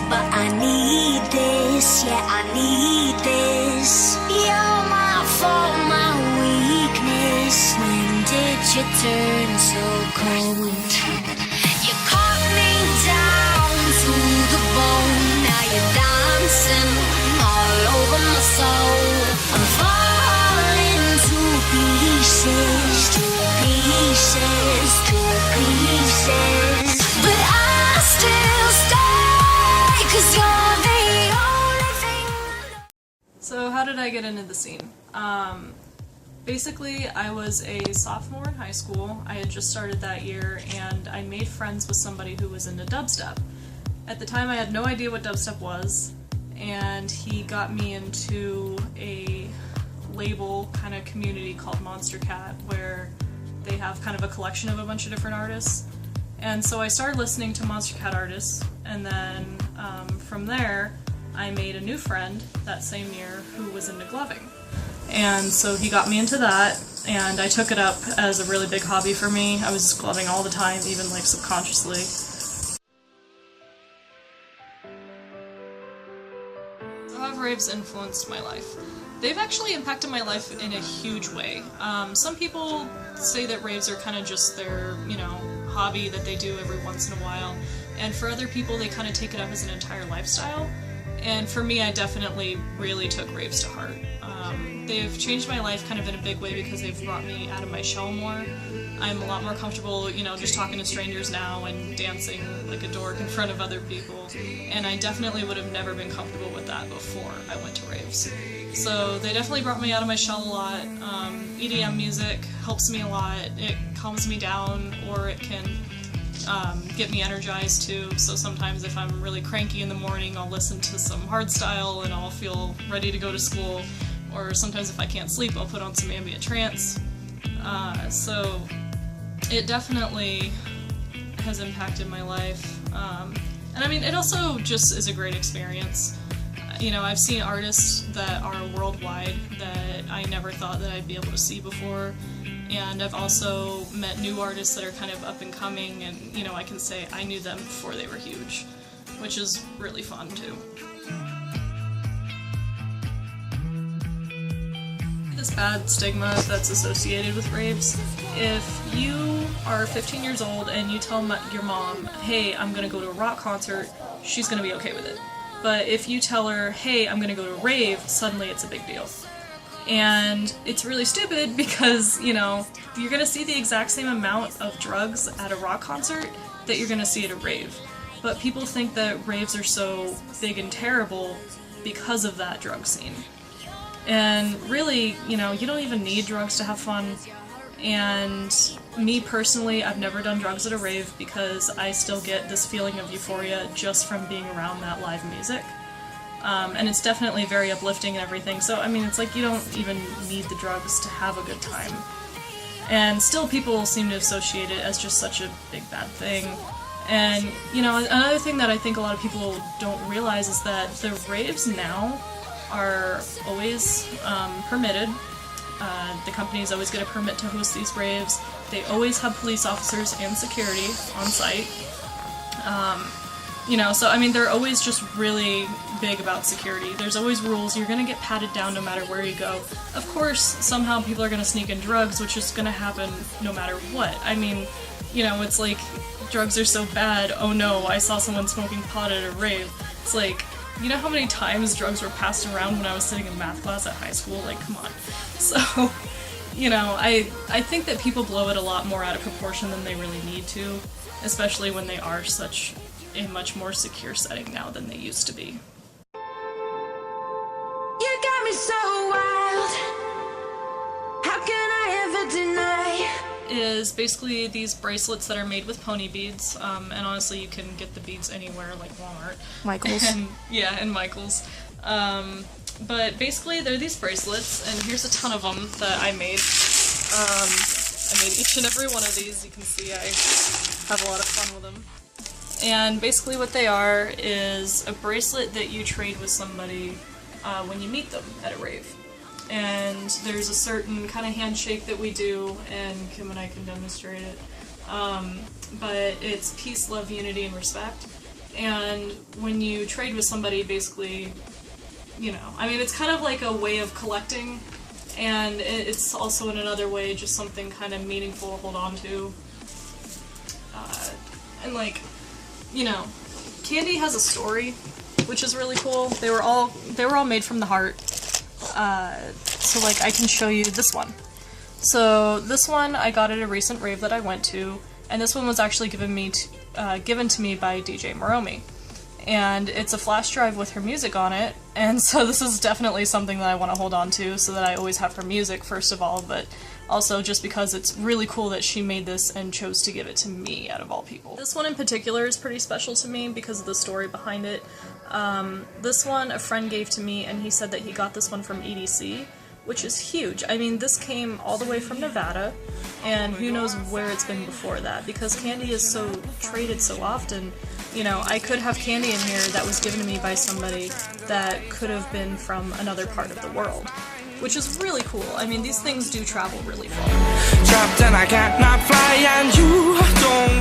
but I need this, yeah, I need this. You're my fault, my weakness. When did you turn so cold? You caught me down to the bone. Now you're dancing all over my soul. I'm falling to pieces, to pieces, to pieces. But I still stay, 'cause you're the only thing. So how did I get into the scene? Basically, I was a sophomore in high school. I had just started that year, and I made friends with somebody who was into dubstep. At the time, I had no idea what dubstep was, and he got me into a label kind of community called Monster Cat, where they have kind of a collection of a bunch of different artists. And so I started listening to Monster Cat artists, and then from there, I made a new friend that same year who was into gloving. And so he got me into that, and I took it up as a really big hobby for me. I was gloving all the time, even like subconsciously. So how have raves influenced my life? They've actually impacted my life in a huge way. Some people say that raves are kind of just their, hobby that they do every once in a while, and for other people they kind of take it up as an entire lifestyle. And for me, I definitely really took raves to heart. They've changed my life kind of in a big way because they've brought me out of my shell more. I'm a lot more comfortable, just talking to strangers now and dancing like a dork in front of other people. And I definitely would have never been comfortable with that before I went to raves. So they definitely brought me out of my shell a lot. EDM music helps me a lot. It calms me down, or it can get me energized too. So sometimes if I'm really cranky in the morning, I'll listen to some hardstyle and I'll feel ready to go to school. Or sometimes if I can't sleep, I'll put on some ambient trance. So it definitely has impacted my life. And I mean, it also just is a great experience. I've seen artists that are worldwide that I never thought that I'd be able to see before. And I've also met new artists that are kind of up and coming, and I can say I knew them before they were huge, which is really fun too. This bad stigma that's associated with raves. If you are 15 years old and you tell your mom, hey, I'm gonna go to a rock concert, she's gonna be okay with it. But if you tell her, hey, I'm gonna go to a rave, suddenly it's a big deal. And it's really stupid because, you're gonna see the exact same amount of drugs at a rock concert that you're gonna see at a rave. But people think that raves are so big and terrible because of that drug scene. And really, you don't even need drugs to have fun. And me personally, I've never done drugs at a rave because I still get this feeling of euphoria just from being around that live music. And it's definitely very uplifting and everything, so I mean, it's like you don't even need the drugs to have a good time. And still people seem to associate it as just such a big bad thing. And, another thing that I think a lot of people don't realize is that the raves now are always permitted. The companies always get a permit to host these raves. They always have police officers and security on site. So I mean, they're always just really big about security. There's always rules. You're gonna get patted down no matter where you go. Of course, somehow people are gonna sneak in drugs, which is gonna happen no matter what. I mean, it's like, drugs are so bad, oh no, I saw someone smoking pot at a rave. It's like, you know how many times drugs were passed around when I was sitting in math class at high school? Like, come on. So, I think that people blow it a lot more out of proportion than they really need to, especially when they are such a much more secure setting now than they used to be. You got me so wild. How can I ever deny? Is basically these bracelets that are made with pony beads, and honestly you can get the beads anywhere, like Walmart. Michael's. And Michael's. But basically they're these bracelets, and here's a ton of them that I made. I made each and every one of these. You can see I have a lot of fun with them. And basically what they are is a bracelet that you trade with somebody when you meet them at a rave. And there's a certain kind of handshake that we do, and Kim and I can demonstrate it. But it's peace, love, unity, and respect. And when you trade with somebody, basically, you know, I mean, it's kind of like a way of collecting, and it's also in another way just something kind of meaningful to hold on to. And like, you know, candy has a story, which is really cool. They were all made from the heart. So like, I can show you this one. So this one I got at a recent rave that I went to, and this one was actually given to me by DJ Moromi. And it's a flash drive with her music on it, and so this is definitely something that I want to hold on to, so that I always have her music, first of all, but also just because it's really cool that she made this and chose to give it to me, out of all people. This one in particular is pretty special to me because of the story behind it. This one a friend gave to me, and he said that he got this one from EDC, which is huge. I mean, this came all the way from Nevada, and who knows where it's been before that, because candy is so traded so often. You know, I could have candy in here that was given to me by somebody that could have been from another part of the world, which is really cool. I mean, these things do travel really far. Trapped and I cannot fly, and you don't